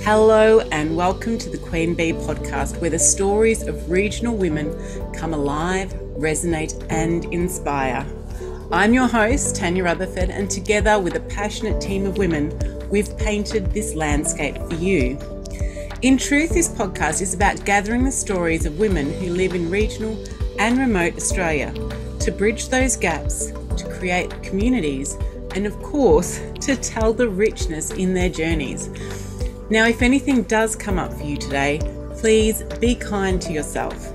Hello and welcome to the Queen Bee podcast, where the stories of regional women come alive, resonate and inspire. I'm your host, Tanya Rutherford, and together with a passionate team of women, we've painted this landscape for you. In truth, this podcast is about gathering the stories of women who live in regional and remote Australia to bridge those gaps, to create communities, and of course, to tell the richness in their journeys. Now, if anything does come up for you today, please be kind to yourself.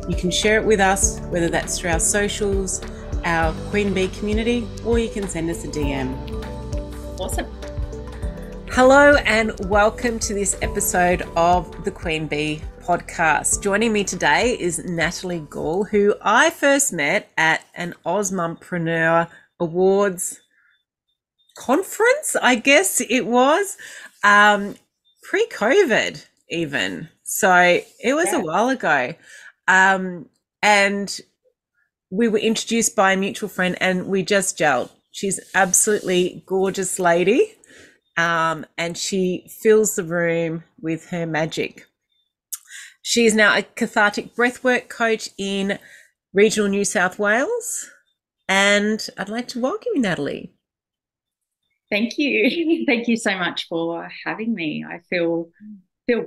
You can share it with us, whether that's through our socials, our Queen Bee community, or you can send us a DM. Awesome. Hello and welcome to this episode of the Queen Bee podcast. Joining me today is Natalie Gaul, who I first met at an Osmompreneur Awards conference, I guess it was, pre-COVID even. So it was a while ago. And we were introduced by a mutual friend and we just gelled. She's absolutely gorgeous lady. And she fills the room with her magic. She is now a cathartic breathwork coach in regional New South Wales. And I'd like to welcome you, Natalie. Thank you. Thank you so much for having me. I feel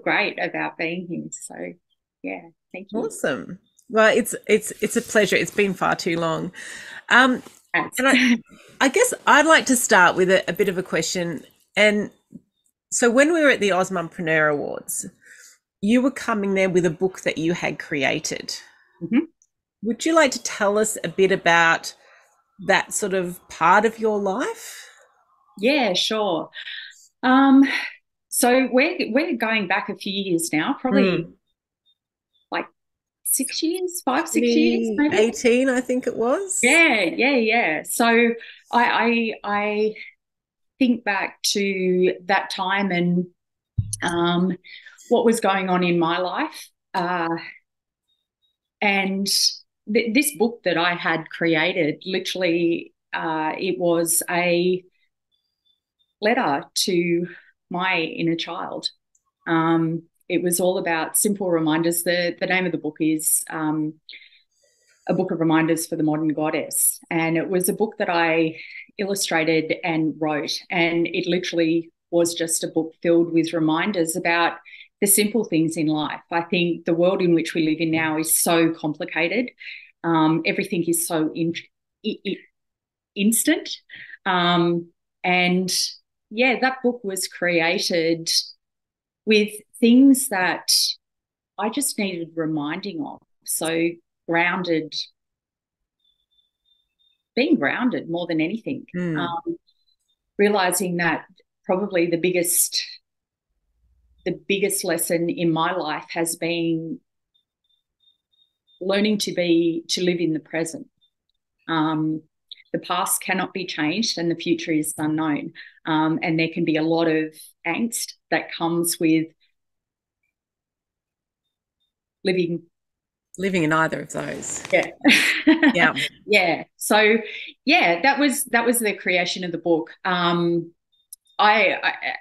great about being here. So yeah, thank you. Awesome. Well, it's a pleasure. It's been far too long. And I guess I'd like to start with a bit of a question. And so when we were at the Osmompreneur Awards, you were coming there with a book that you had created. Mm-hmm. Would you like to tell us a bit about that sort of part of your life? Yeah, sure. So we're going back a few years now, probably like 6 years, 6 years, maybe 18, I think it was. Yeah. So I think back to that time and what was going on in my life, and this book that I had created, literally, it was a letter to my inner child. It was all about simple reminders. The name of the book is A Book of Reminders for the Modern Goddess. And it was a book that I illustrated and wrote. And it literally was just a book filled with reminders about the simple things in life. I think the world in which we live in now is so complicated. Everything is so instant. And yeah, that book was created with things that I just needed reminding of. So being grounded more than anything. Realizing that probably the biggest lesson in my life has been learning to live in the present. The past cannot be changed and the future is unknown. And there can be a lot of angst that comes with living in either of those. Yeah. Yeah. So yeah, that was the creation of the book. I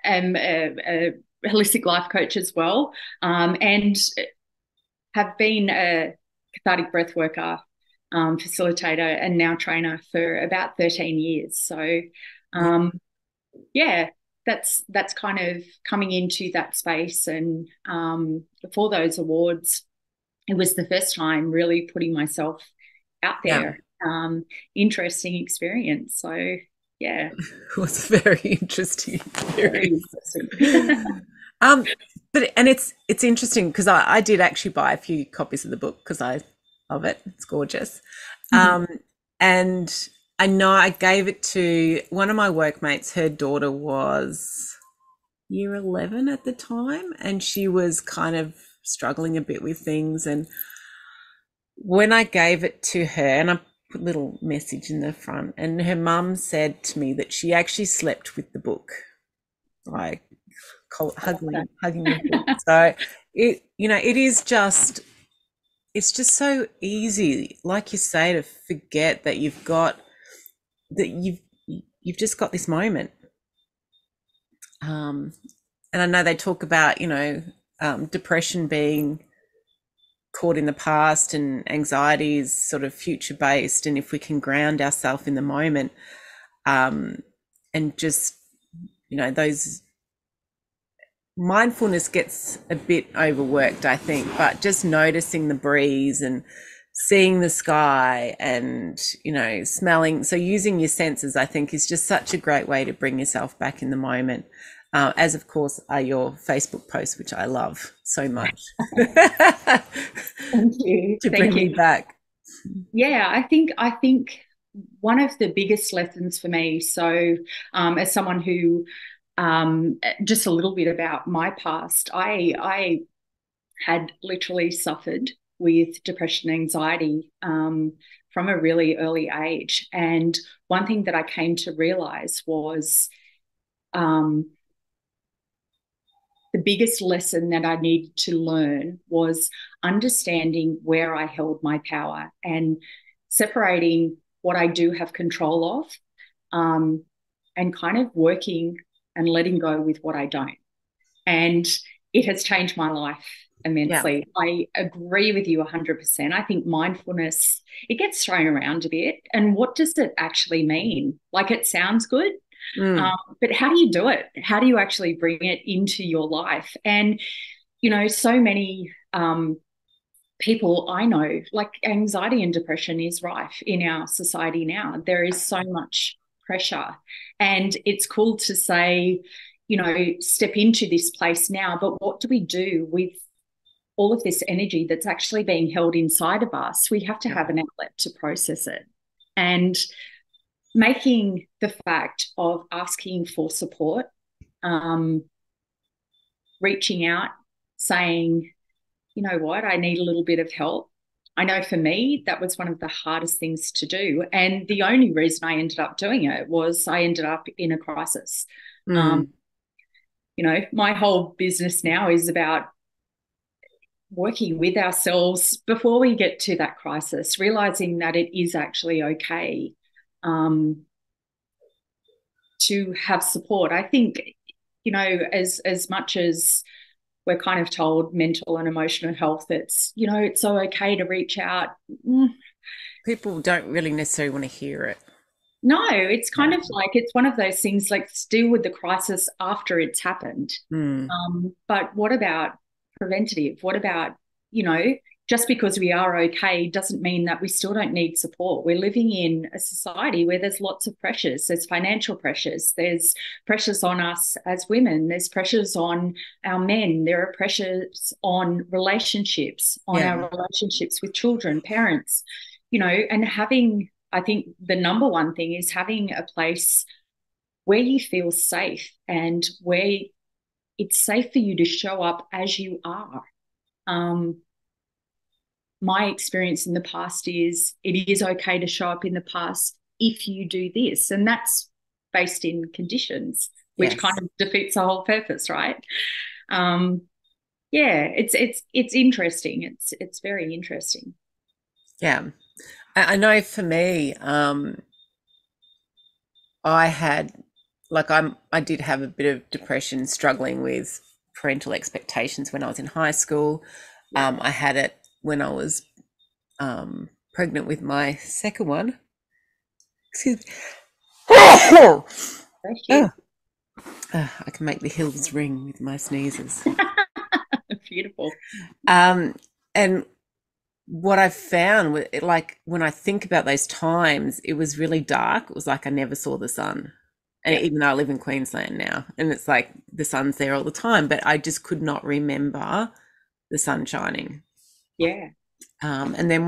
am a holistic life coach as well, and have been a cathartic breath worker, facilitator and now trainer for about 13 years. So yeah, that's kind of coming into that space. And for those awards, it was the first time really putting myself out there. Interesting experience. So yeah. It was a very interesting experience. But it's interesting because I did actually buy a few copies of the book because I love it. It's gorgeous. And I know I gave it to one of my workmates. Her daughter was year 11 at the time, and she was kind of struggling a bit with things. And when I gave it to her, and I put a little message in the front, and her mum said to me that she actually slept with the book, like hugging the book. So it's just so easy, like you say, to forget that you've just got this moment. And I know they talk about, depression being caught in the past and anxiety is sort of future based. And if we can ground ourselves in the moment, and just, those mindfulness gets a bit overworked, I think, but just noticing the breeze and seeing the sky and, smelling. So using your senses, I think, is just such a great way to bring yourself back in the moment. As of course are your Facebook posts, which I love so much. Thank you. To bring Thank me you. back. Yeah, I think one of the biggest lessons for me, so as someone who just a little bit about my past, I had literally suffered with depression and anxiety from a really early age. And one thing that I came to realize was um, the biggest lesson that I needed to learn was understanding where I held my power and separating what I do have control of, um, and kind of working and letting go with what I don't. And it has changed my life Yeah. immensely. I agree with you 100%. I think mindfulness, it gets thrown around a bit. And what does it actually mean? Like, it sounds good, Mm. but how do you do it? How do you actually bring it into your life? And, so many people I know, like, anxiety and depression is rife in our society now. There is so much pressure. And it's cool to say, step into this place now, but what do we do with all of this energy that's actually being held inside of us? We have to Yeah. have an outlet to process it. And making the fact of asking for support, um, reaching out, saying, you know what, I need a little bit of help. I know for me, that was one of the hardest things to do. And the only reason I ended up doing it was I ended up in a crisis. Um, Mm. my whole business now is about working with ourselves before we get to that crisis, realizing that it is actually okay to have support. I think, as much as we're kind of told mental and emotional health, it's so okay to reach out. People don't really necessarily want to hear it. No, it's kind Yeah. of like it's one of those things, like, deal with the crisis after it's happened. Mm. But what about preventative? What about, just because we are okay doesn't mean that we still don't need support. We're living in a society where there's lots of pressures. There's financial pressures. There's pressures on us as women. There's pressures on our men. There are pressures on relationships, on Yeah. our relationships with children, parents, and I think the number one thing is having a place where you feel safe and where it's safe for you to show up as you are. Um, my experience in the past is it is okay to show up in the past if you do this. And that's based in conditions, which kind Yes. of defeats the whole purpose, right? Um, yeah, it's interesting. It's very interesting. Yeah. I know for me, I had, I did have a bit of depression, struggling with parental expectations when I was in high school. Yeah. I had it when I was pregnant with my second one. Excuse me. Oh, Thank you. I can make the hills ring with my sneezes. Beautiful. Um, and what I found, like when I think about those times, it was really dark. It was like I never saw the sun. And Yeah. even though I live in Queensland now, and it's like the sun's there all the time, but I just could not remember the sun shining. Yeah. And then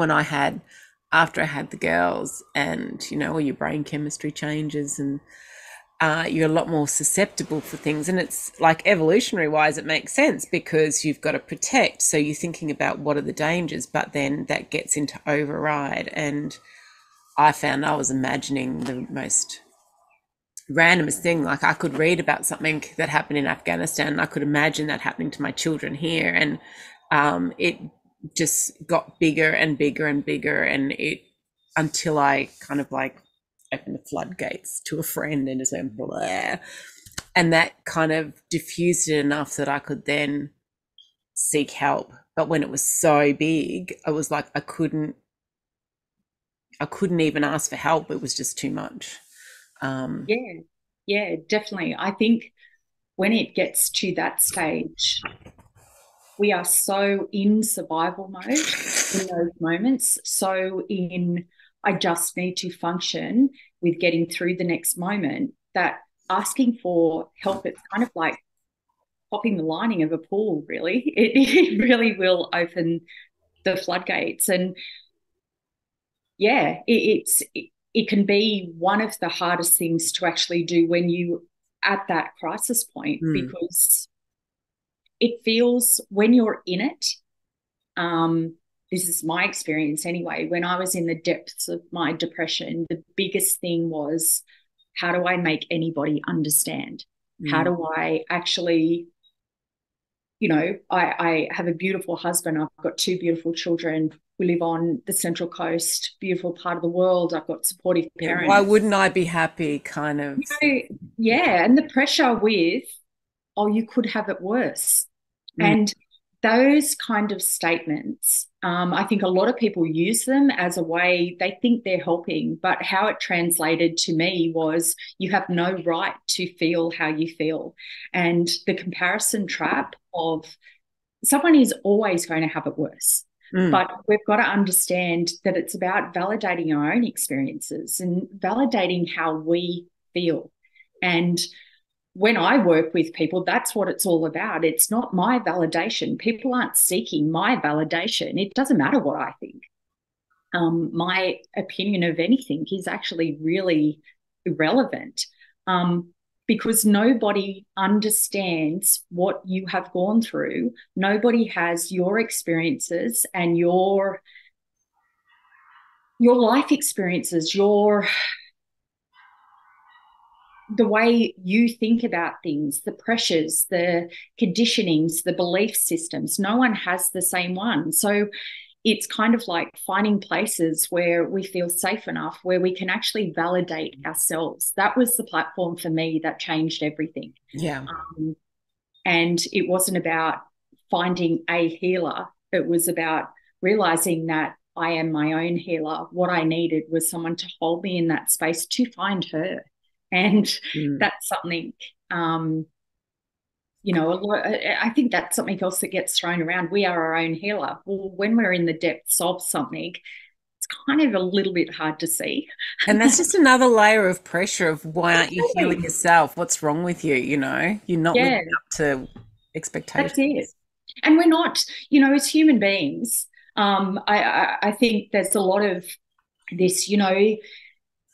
after I had the girls, and all your brain chemistry changes, and you're a lot more susceptible for things. And it's like evolutionary wise, it makes sense because you've got to protect. So you're thinking about what are the dangers, but then that gets into override. And I found I was imagining the most randomest thing. Like, I could read about something that happened in Afghanistan, and I could imagine that happening to my children here. And it just got bigger and bigger and bigger. And until I kind of like opened the floodgates to a friend and just went, blah. And that kind of diffused it enough that I could then seek help. But when it was so big, I was like, I couldn't even ask for help. It was just too much. Yeah, yeah, definitely. I think when it gets to that stage, we are so in survival mode in those moments, so in I just need to function with getting through the next moment, that asking for help, it's kind of like popping the lining of a pool, really. It really will open the floodgates. And yeah, it can be one of the hardest things to actually do when you at that crisis point, because it feels when you're in it, this is my experience anyway, when I was in the depths of my depression, the biggest thing was, how do I make anybody understand? How do I actually, I have a beautiful husband. I've got two beautiful children. We live on the Central Coast, beautiful part of the world. I've got supportive Why parents. wouldn't I be happy, kind of? Yeah, and the pressure with, oh, you could have it worse. Mm. And those kind of statements, I think a lot of people use them as a way, they think they're helping, but how it translated to me was, you have no right to feel how you feel. And the comparison trap of, someone is always going to have it worse. But we've got to understand that it's about validating our own experiences and validating how we feel. And when I work with people, that's what it's all about. It's not my validation. People aren't seeking my validation. It doesn't matter what I think. My opinion of anything is actually really irrelevant, because nobody understands what you have gone through. Nobody has your experiences and your life experiences, the way you think about things, the pressures, the conditionings, the belief systems. No one has the same one. So it's kind of like finding places where we feel safe enough, where we can actually validate ourselves. That was the platform for me that changed everything. Yeah. And it wasn't about finding a healer. It was about realizing that I am my own healer. What I needed was someone to hold me in that space to find her. And that's something, I think that's something else that gets thrown around. We are our own healer. Well, when we're in the depths of something, it's kind of a little bit hard to see. And that's just another layer of pressure of, why aren't you healing Absolutely. yourself? What's wrong with you? You're not Yeah, living up to that's it. expectations. And we're not, as human beings, I think there's a lot of this,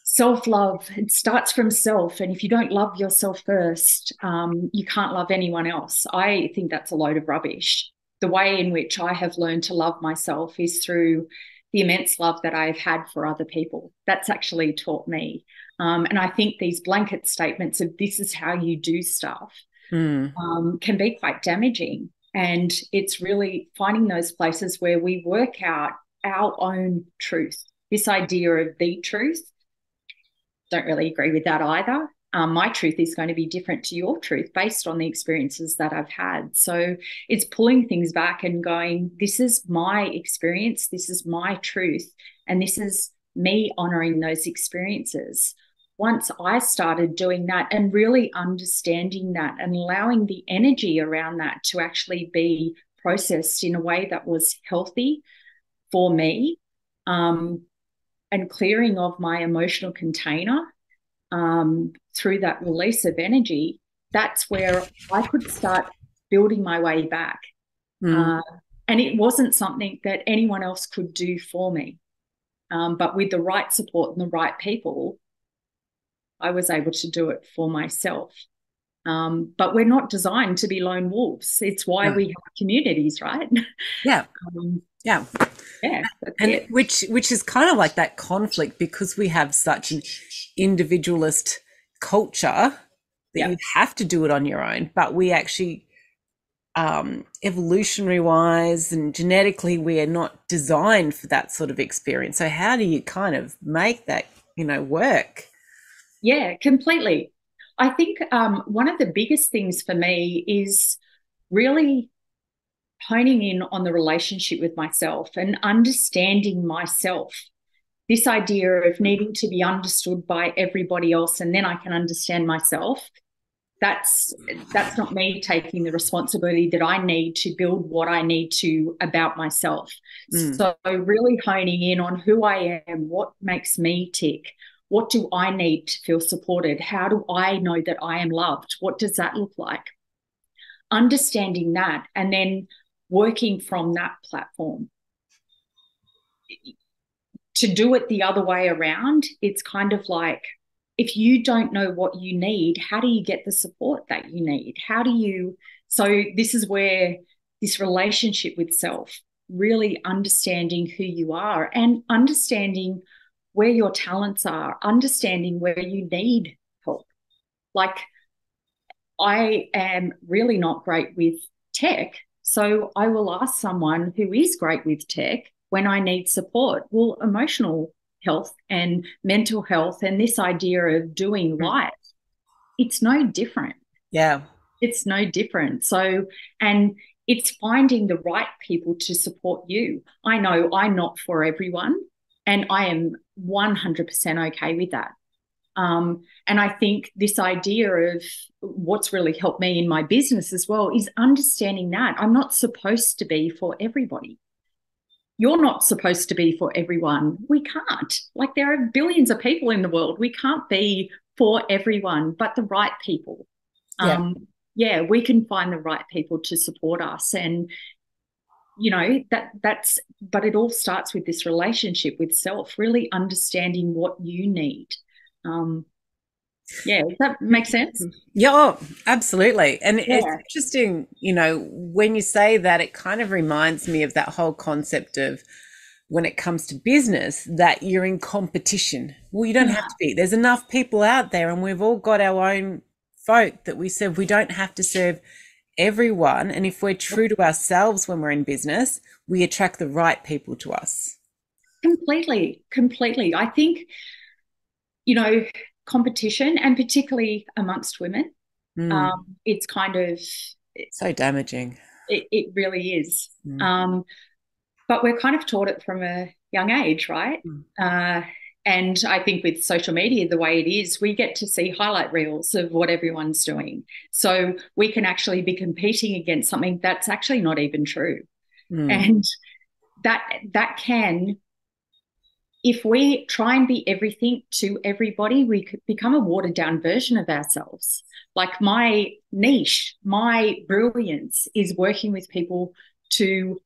self-love. It starts from self, and if you don't love yourself first, you can't love anyone else. I think that's a load of rubbish. The way in which I have learned to love myself is through the immense love that I've had for other people. That's actually taught me. And I think these blanket statements of, this is how you do stuff, can be quite damaging. And it's really finding those places where we work out our own truth. This idea of the truth, don't really agree with that either. My truth is going to be different to your truth based on the experiences that I've had. So it's pulling things back and going, this is my experience, this is my truth, and this is me honoring those experiences. Once I started doing that and really understanding that and allowing the energy around that to actually be processed in a way that was healthy for me, and clearing of my emotional container, through that release of energy, that's where I could start building my way back. And it wasn't something that anyone else could do for me. But with the right support and the right people, I was able to do it for myself. But we're not designed to be lone wolves. It's why No. we have communities, right? Yeah. um, Yeah. yeah, that's And it. which is kind of like that conflict, because we have such an individualist culture that Yeah. you have to do it on your own. But we actually, evolutionary wise and genetically, we are not designed for that sort of experience. So how do you kind of make that, work? Yeah, completely. I think one of the biggest things for me is really honing in on the relationship with myself and understanding myself. This idea of needing to be understood by everybody else and then I can understand myself. That's not me taking the responsibility that I need to build what I need to about myself. So really honing in on who I am, what makes me tick, what do I need to feel supported, how do I know that I am loved, what does that look like? Understanding that and then working from that platform. To do it the other way around, it's kind of like, if you don't know what you need, how do you get the support that you need? So this is where this relationship with self, really understanding who you are and understanding where your talents are, understanding where you need help. Like, I am really not great with tech, so I will ask someone who is great with tech when I need support. Well, emotional health and mental health and this idea of doing life, it's no different. Yeah. It's no different. So, and it's finding the right people to support you. I know I'm not for everyone, and I am 100% okay with that. And I think this idea of what's really helped me in my business as well is understanding that I'm not supposed to be for everybody. You're not supposed to be for everyone. We can't. Like, there are billions of people in the world. We can't be for everyone, but the right people. Yeah. Yeah, we can find the right people to support us. And, you know, but it all starts with this relationship with self, really understanding what you need. Yeah, does that make sense? Yeah, oh, absolutely. And it's Yeah. interesting, when you say that, it kind of reminds me of that whole concept of when it comes to business, that you're in competition. Well, you don't have to be. There's enough people out there, and we've all got our own folk that we serve. We don't have to serve everyone. And if we're true to ourselves when we're in business, we attract the right people to us. Completely. I think, competition, and particularly amongst women, it's kind of, So damaging. it really is. But we're kind of taught it from a young age, right? And I think with social media, the way it is, we get to see highlight reels of what everyone's doing. So we can actually be competing against something that's actually not even true. And that can, if we try and be everything to everybody, we could become a watered down version of ourselves. Like, my niche, my brilliance is working with people to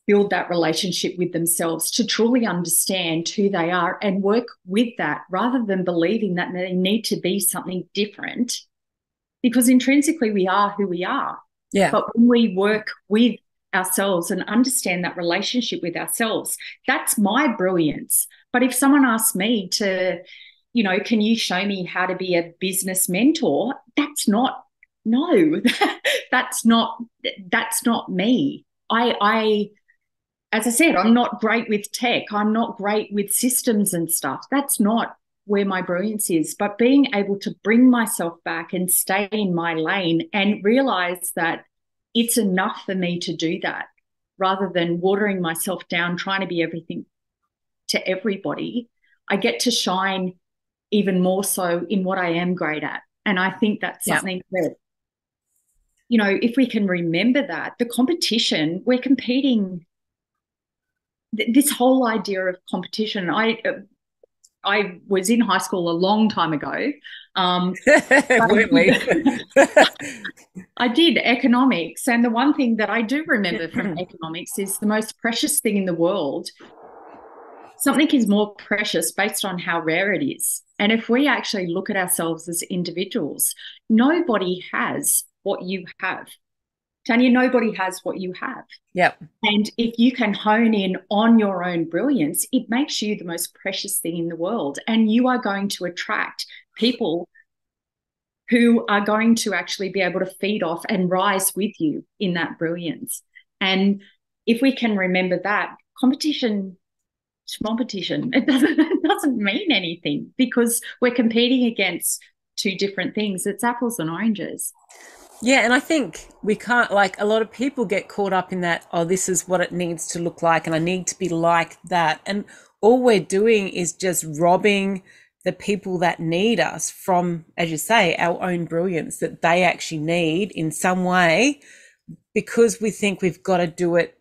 build that relationship with themselves, to truly understand who they are and work with that, rather than believing that they need to be something different, because intrinsically we are who we are. Yeah. But when we work with ourselves and understand that relationship with ourselves, that's my brilliance. But if someone asks me to, can you show me how to be a business mentor? That's not me. I as I said, I'm not great with tech. I'm not great with systems and stuff. That's not where my brilliance is. But being able to bring myself back and stay in my lane and realize that it's enough for me to do that, rather than watering myself down, trying to be everything to everybody, I get to shine even more so in what I am great at. And I think that's something that, if we can remember that, the competition, we're competing. This whole idea of competition, I was in high school a long time ago. Weren't we? I did economics, and the one thing that I do remember from economics is the most precious thing in the world. Something is more precious based on how rare it is. And if we actually look at ourselves as individuals, nobody has what you have. Tanya, nobody has what you have. Yep. And if you can hone in on your own brilliance, it makes you the most precious thing in the world. And you are going to attract people who are going to actually be able to feed off and rise with you in that brilliance. And if we can remember that, competition, it doesn't mean anything, because we're competing against two different things. It's apples and oranges. Yeah, and I think we can't, like, a lot of people get caught up in that, oh, this is what it needs to look like, and I need to be like that. And all we're doing is just robbing the people that need us from, as you say, our own brilliance that they actually need in some way, because we think we've got to do it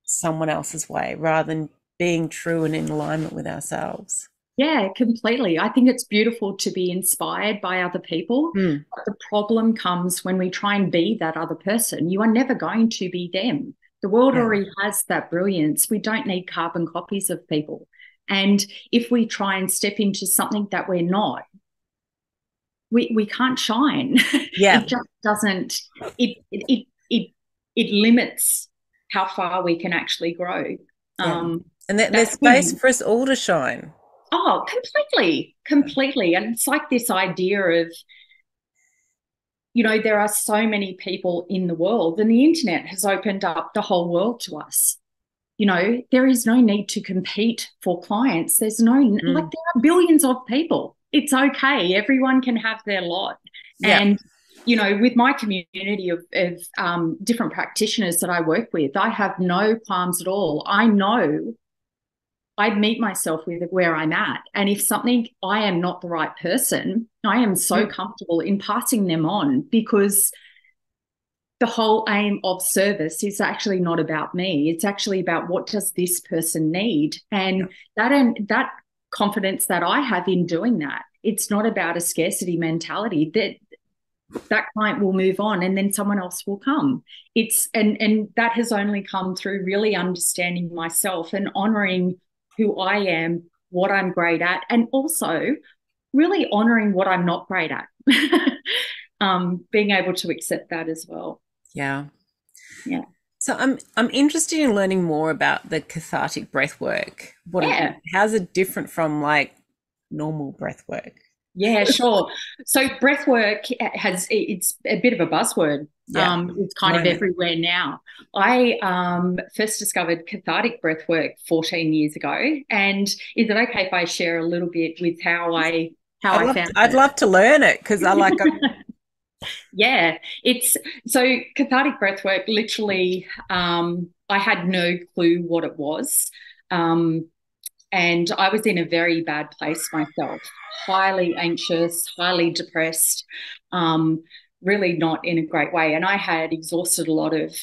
someone else's way rather than being true and in alignment with ourselves. Yeah, completely. I think it's beautiful to be inspired by other people. Mm. But the problem comes when we try and be that other person. You are never going to be them. The world Yeah. already has that brilliance. We don't need carbon copies of people. And if we try and step into something that we're not, we can't shine. Yeah. It just doesn't, it limits how far we can actually grow. Yeah. And there's That's space for us all to shine. Oh, completely, completely. And it's like this idea of, there are so many people in the world, and the internet has opened up the whole world to us. There is no need to compete for clients. There's no, like, there are billions of people. It's okay. Everyone can have their lot. Yeah. And, with my community of different practitioners that I work with, I have no qualms at all. I know I'd meet myself with where I'm at. And if I am not the right person, I am so comfortable in passing them on, because the whole aim of service is actually not about me. It's actually about, what does this person need? And that confidence that I have in doing that, it's not about a scarcity mentality. That client will move on and then someone else will come. And that has only come through really understanding myself and honoring who I am, what I'm great at, and also really honoring what I'm not great at. Being able to accept that as well. Yeah. Yeah. So I'm interested in learning more about the cathartic breath work. How's it different from like normal breath work? Yeah, sure. So breath work it's a bit of a buzzword. Yeah. It's kind of everywhere now. I first discovered cathartic breath work 14 years ago. And is it okay if I share a little bit with how I found it? I'd love to learn it, because I like Yeah, it's so cathartic breath work, literally, I had no clue what it was. And I was in a very bad place myself, highly anxious, highly depressed, really not in a great way. And I had exhausted a lot of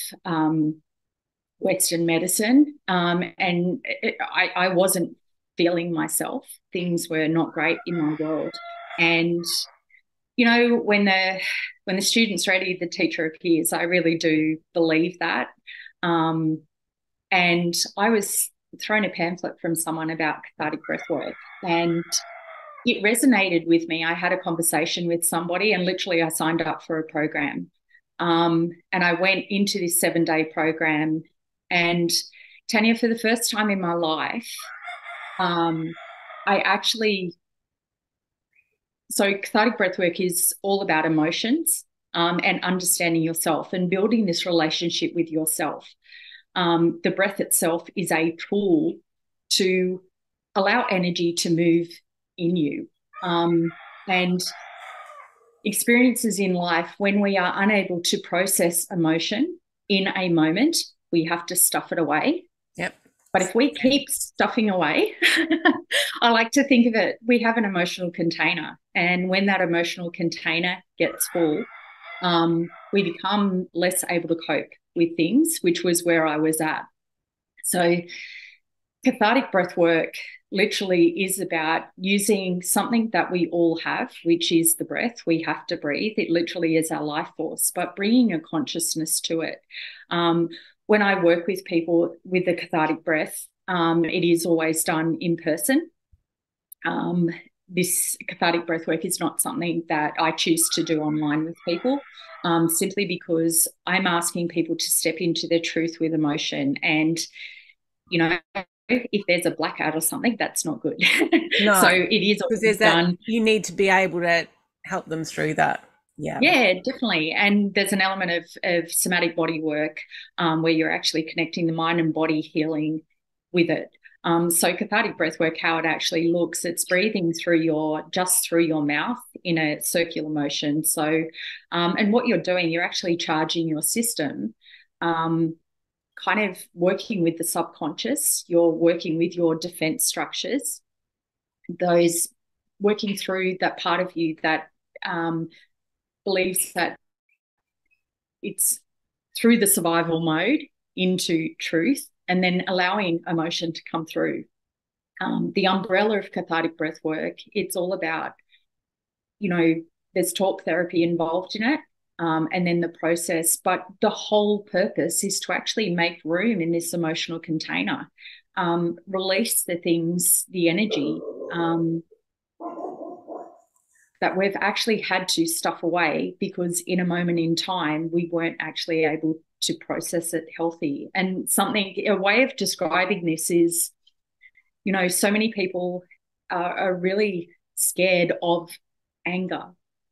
Western medicine, and I wasn't feeling myself. Things were not great in my world. And, when the student's ready, the teacher appears. I really do believe that. And I was thrown a pamphlet from someone about cathartic breathwork, and it resonated with me. I had a conversation with somebody, and literally I signed up for a program. And I went into this 7-day program, and Tanya, for the first time in my life, so cathartic breathwork is all about emotions, and understanding yourself and building this relationship with yourself. The breath itself is a tool to allow energy to move in you. And experiences in life, when we are unable to process emotion in a moment, we have to stuff it away. Yep. But if we keep stuffing away, I like to think of it, we have an emotional container. And when that emotional container gets full, we become less able to cope with things, which was where I was at. So cathartic breath work literally is about using something that we all have, which is the breath. We have to breathe. It literally is our life force, but bringing a consciousness to it. When I work with people with the cathartic breath, it is always done in person. This cathartic breath work is not something that I choose to do online with people, simply because I'm asking people to step into their truth with emotion. And, if there's a blackout or something, that's not good. No, so it is always done. You need to be able to help them through that. Yeah. Yeah, definitely. And there's an element of somatic body work, where you're actually connecting the mind and body healing with it. So cathartic breath work, how it actually looks, it's breathing just through your mouth in a circular motion. So, and what you're doing, you're actually charging your system, kind of working with the subconscious. You're working with your defense structures, those working through that part of you that believes that it's through the survival mode into truth, and then allowing emotion to come through. The umbrella of cathartic breath work, it's all about, there's talk therapy involved in it, and then the process. But the whole purpose is to actually make room in this emotional container, release the things, the energy that we've actually had to stuff away because in a moment in time, we weren't actually able to process it healthy. And a way of describing this is, so many people are really scared of anger,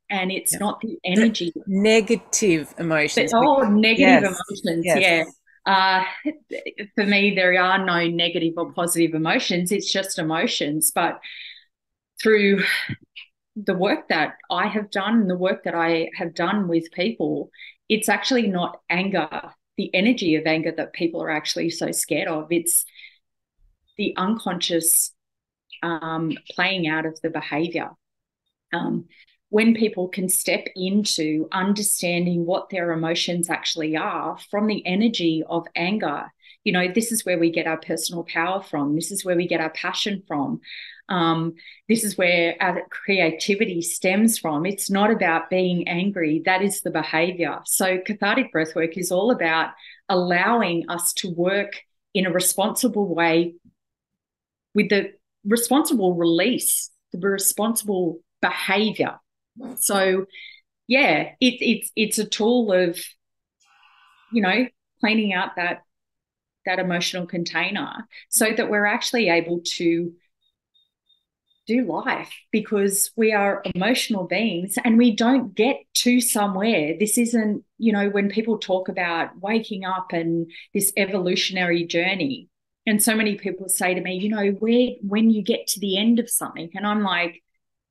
and it's not the energy. Negative emotions. Negative Yes. emotions. Yes. Yeah. For me, there are no negative or positive emotions. It's just emotions. But through the work that I have done, the work that I have done with people, it's actually not anger, the energy of anger that people are actually so scared of. It's the unconscious playing out of the behavior. When people can step into understanding what their emotions actually are from the energy of anger, this is where we get our personal power from. This is where we get our passion from. This is where our creativity stems from. It's not about being angry. That is the behavior. So cathartic breathwork is all about allowing us to work in a responsible way with the responsible release, the responsible behavior. So yeah, it's a tool of, cleaning out that emotional container so that we're actually able to do life, because we are emotional beings and we don't get to somewhere. This isn't, when people talk about waking up and this evolutionary journey, and so many people say to me, when you get to the end of something, and I'm like,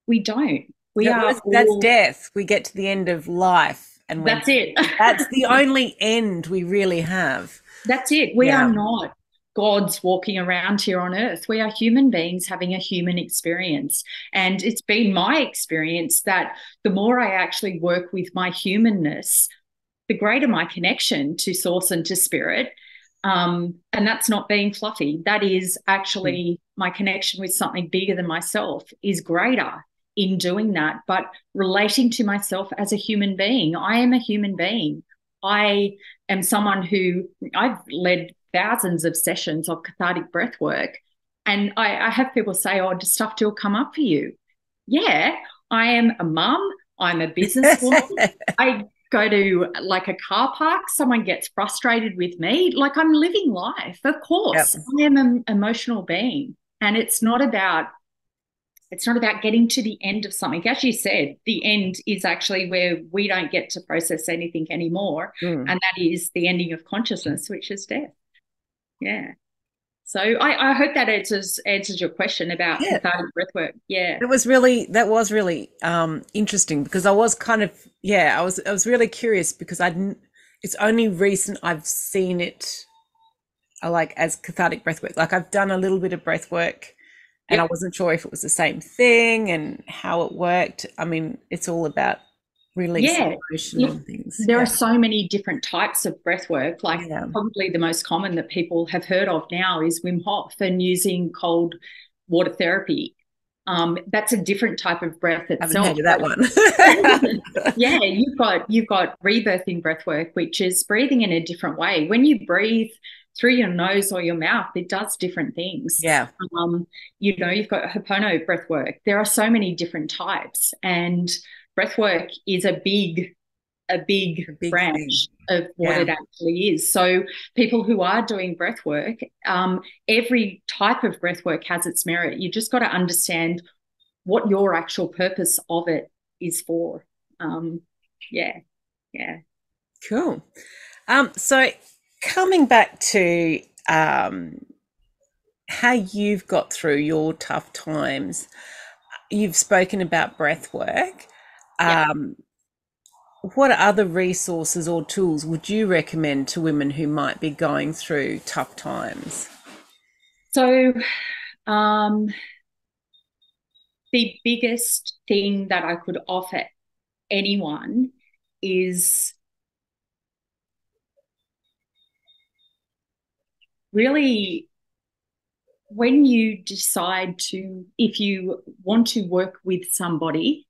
we don't. That's death. We get to the end of life, and that's it. That's the only end we really have. That's it. We are not gods walking around here on earth. We are human beings having a human experience. And it's been my experience that the more I actually work with my humanness, the greater my connection to source and to spirit. And that's not being fluffy. That is actually my connection with something bigger than myself is greater in doing that. But relating to myself as a human being, I am a human being. I am someone who I've led thousands of sessions of cathartic breath work. And I have people say, oh, does stuff still come up for you? Yeah, I am a mum. I'm a businesswoman. I go to like a car park. Someone gets frustrated with me. Like I'm living life. Of course, I am an emotional being. And it's not about getting to the end of something. As you said, the end is actually where we don't get to process anything anymore. And that is the ending of consciousness, which is death. Yeah. So I hope that answers your question about cathartic breathwork. Yeah. That was really interesting, because I was kind of, I was really curious, because it's only recent I've seen it like as cathartic breathwork. Like I've done a little bit of breathwork, and I wasn't sure if it was the same thing and how it worked. I mean, it's all about releasing emotion and things. There are so many different types of breath work. Like probably the most common that people have heard of now is Wim Hof and using cold water therapy. That's a different type of breath itself. I haven't heard of that one. Yeah, you've got rebirthing breath work, which is breathing in a different way. When you breathe through your nose or your mouth, it does different things. Yeah. You've got Ho'oponopono breath work. There are so many different types, and breath work is a big branch of what it actually is. So people who are doing breath work, every type of breath work has its merit. You just got to understand what your actual purpose of it is for. Yeah. Cool. So coming back to how you've got through your tough times. You've spoken about breath work. Yeah. Um, what other resources or tools would you recommend to women who might be going through tough times? So, um, the biggest thing that I could offer anyone is really when you decide to, if you want to work with somebody,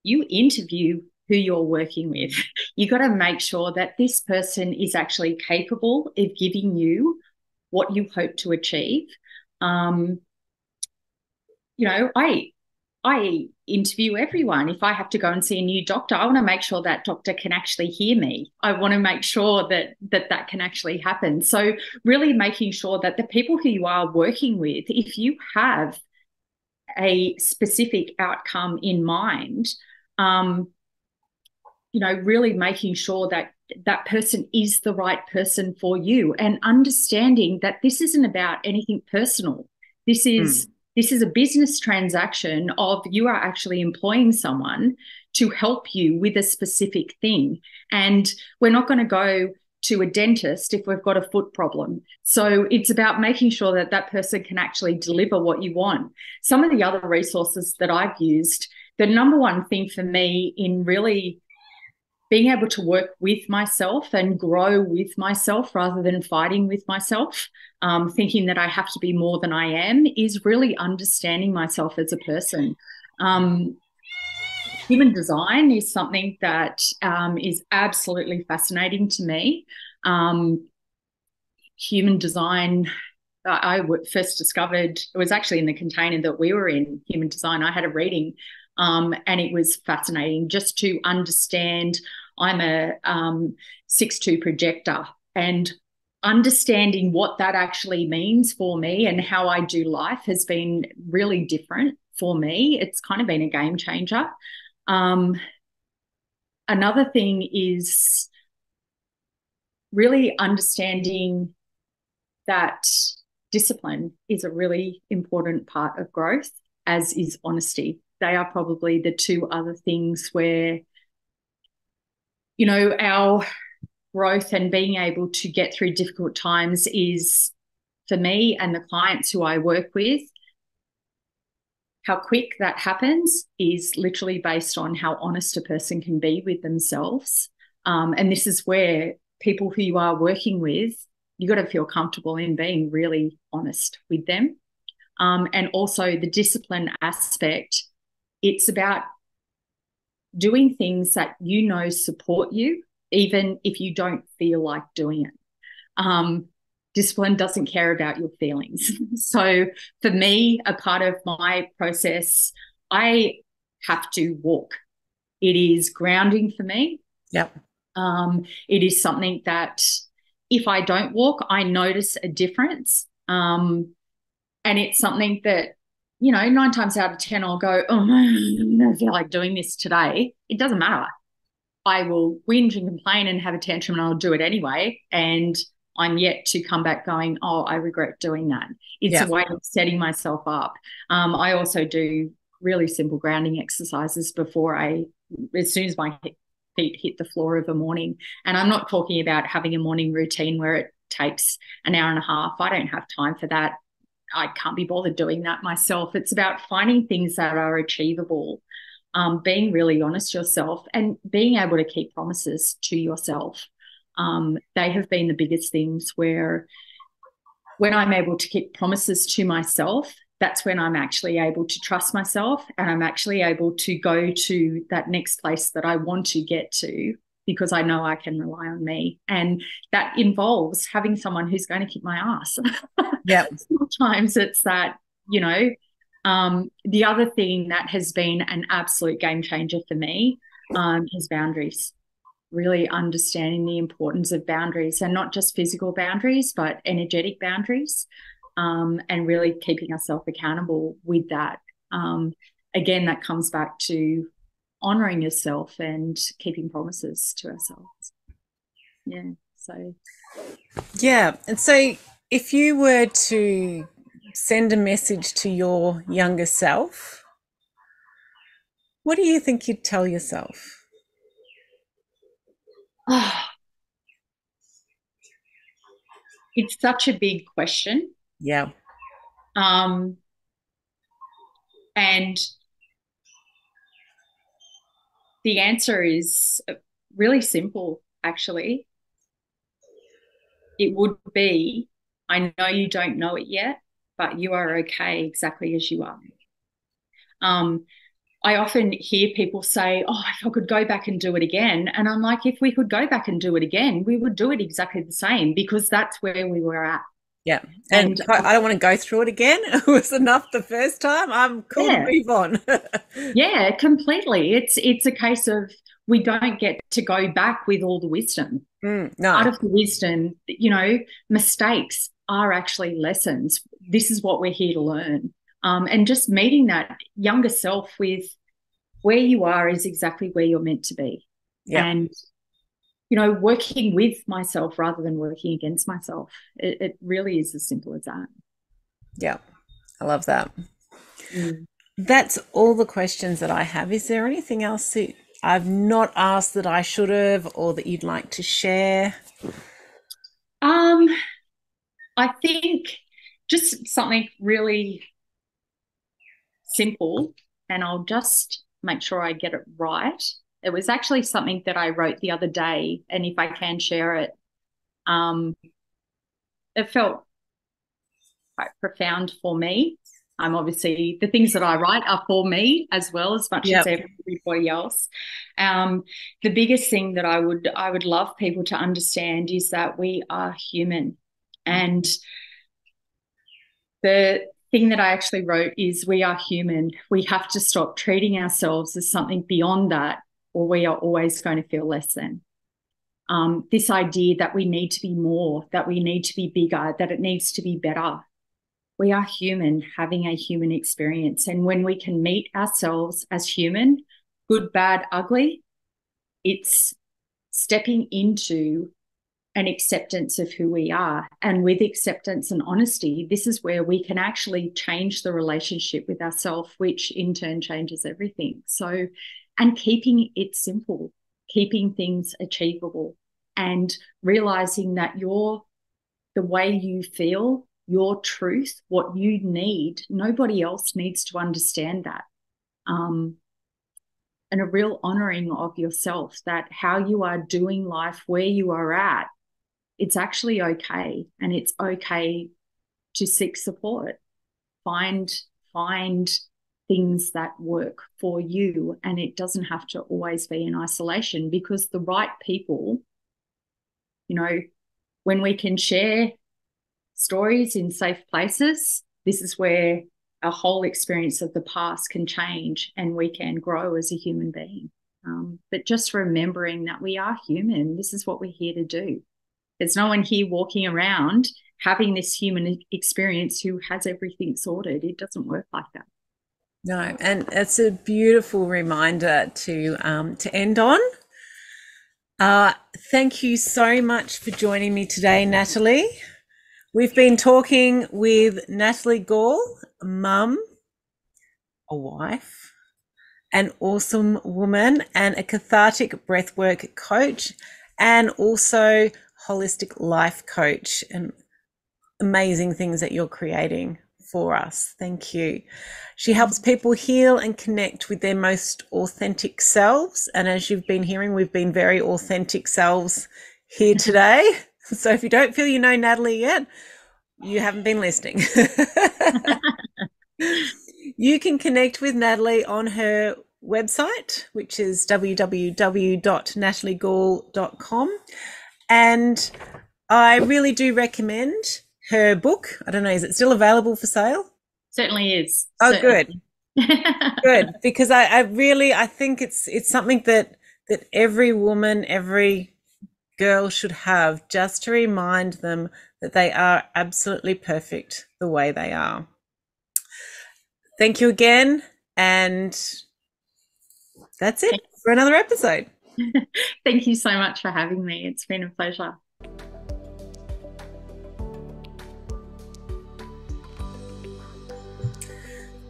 you interview who you're working with. You got to make sure that this person is actually capable of giving you what you hope to achieve. Um, I interview everyone. If I have to go and see a new doctor, I want to make sure that doctor can actually hear me. I want to make sure that can actually happen. So really making sure that the people who you are working with, if you have a specific outcome in mind, um, really making sure that that person is the right person for you, and understanding that this isn't about anything personal. This is Mm. this is a business transaction of you are actually employing someone to help you with a specific thing. And we're not going to go to a dentist if we've got a foot problem. So it's about making sure that that person can actually deliver what you want. Some of the other resources that I've used, the number one thing for me in really being able to work with myself and grow with myself rather than fighting with myself, thinking that I have to be more than I am, is really understanding myself as a person. Um, Human design is something that is absolutely fascinating to me. Um, Human design, I first discovered, it was actually in the container that we were in, human design. I had a reading, and it was fascinating just to understand. I'm a 6/2 projector, and understanding what that actually means for me and how I do life has been really different for me. It's kind of been a game changer. Um, Another thing is really understanding that discipline is a really important part of growth, as is honesty. They are probably the two other things where, our growth and being able to get through difficult times is, for me and the clients who I work with, how quick that happens is literally based on how honest a person can be with themselves. And this is where people who you are working with, you got to feel comfortable in being really honest with them. And also the discipline aspect, it's about doing things that support you, even if you don't feel like doing it. Discipline doesn't care about your feelings. So for me, a part of my process, I have to walk. It is grounding for me. Yep. It is something that if I don't walk, I notice a difference. And it's something that, 9 times out of 10, I'll go, oh, I don't feel like doing this today. It doesn't matter. I will whinge and complain and have a tantrum, and I'll do it anyway. And I'm yet to come back going, oh, I regret doing that. It's a Yeah. way of setting myself up. I also do really simple grounding exercises as soon as my feet hit the floor of a morning. And I'm not talking about having a morning routine where it takes an hour and a half. I don't have time for that. I can't be bothered doing that myself. It's about finding things that are achievable, being really honest yourself, and being able to keep promises to yourself. They have been the biggest things where when I'm able to keep promises to myself, that's when I'm actually able to trust myself, and I'm actually able to go to that next place that I want to get to, because I know I can rely on me. And that involves having someone who's going to kick my ass. Yep. Sometimes it's that, the other thing that has been an absolute game changer for me is boundaries. Really understanding the importance of boundaries, and not just physical boundaries, but energetic boundaries, and really keeping ourselves accountable with that. Again, that comes back to honoring yourself and keeping promises to ourselves. Yeah. So Yeah. And so if you were to send a message to your younger self, what do you think you'd tell yourself? Oh, it's such a big question. Yeah. Um, and the answer is really simple, actually. It would be, I know you don't know it yet, but you are okay exactly as you are. Um, I often hear people say, oh, if I could go back and do it again. And I'm like, if we could go back and do it again, we would do it exactly the same because that's where we were at. Yeah. And And I don't want to go through it again. It was enough the first time. I'm cool to yeah, move on. yeah, completely. It's a case of we don't get to go back with all the wisdom. Part No. of the wisdom, mistakes are actually lessons. This is what we're here to learn. And just meeting that younger self with where you are is exactly where you're meant to be. Yeah. And, working with myself rather than working against myself. It really is as simple as that. Yeah. I love that. Mm. That's all the questions that I have. Is there anything else that I've not asked that I should have or that you'd like to share? Um, I think just something really simple, and I'll just make sure I get it right. It was actually something that I wrote the other day, and if I can share it, it felt quite profound for me. Obviously the things that I write are for me as well as much as Yep. everybody else. Um, the biggest thing that I would love people to understand is that we are human, and the thing that I actually wrote is we are human. We have to stop treating ourselves as something beyond that, or we are always going to feel less than. This idea that we need to be more, that we need to be bigger, that it needs to be better. We are human having a human experience. And when we can meet ourselves as human, good, bad, ugly, it's stepping into an acceptance of who we are. And with acceptance and honesty, this is where we can actually change the relationship with ourselves, which in turn changes everything. So, and keeping it simple, keeping things achievable, and realizing that the way you feel, your truth, what you need, nobody else needs to understand that. And a real honoring of yourself, that how you are doing life, where you are at, it's actually okay. And it's okay to seek support. Find things that work for you. And it doesn't have to always be in isolation, because the right people, when we can share stories in safe places, this is where our whole experience of the past can change and we can grow as a human being. But just remembering that we are human, this is what we're here to do. There's no one here walking around having this human experience who has everything sorted. It doesn't work like that. No, and it's a beautiful reminder to end on. Thank you so much for joining me today, Natalie. We've been talking with Natalie Gaul, a mum, a wife, an awesome woman, and a cathartic breathwork coach, and also holistic life coach, and amazing things that you're creating for us. Thank you. She helps people heal and connect with their most authentic selves. And as you've been hearing, we've been very authentic selves here today. So if you don't feel you know Natalie yet, you haven't been listening. You can connect with Natalie on her website, which is www.nataliegaul.com. And I really do recommend her book. I don't know, is it still available for sale? Certainly is. Oh, Certainly. good. Good. Because I think it's something that every woman, every girl should have, just to remind them that they are absolutely perfect the way they are. Thank you again. And that's it for another episode. Thank you so much for having me. It's been a pleasure.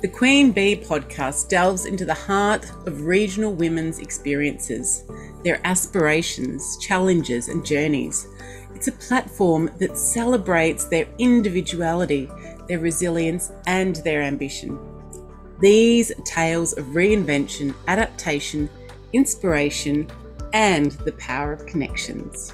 The Queen Bee podcast delves into the heart of regional women's experiences, their aspirations, challenges, and journeys. It's a platform that celebrates their individuality, their resilience, and their ambition. These tales of reinvention, adaptation, inspiration, and the power of connections.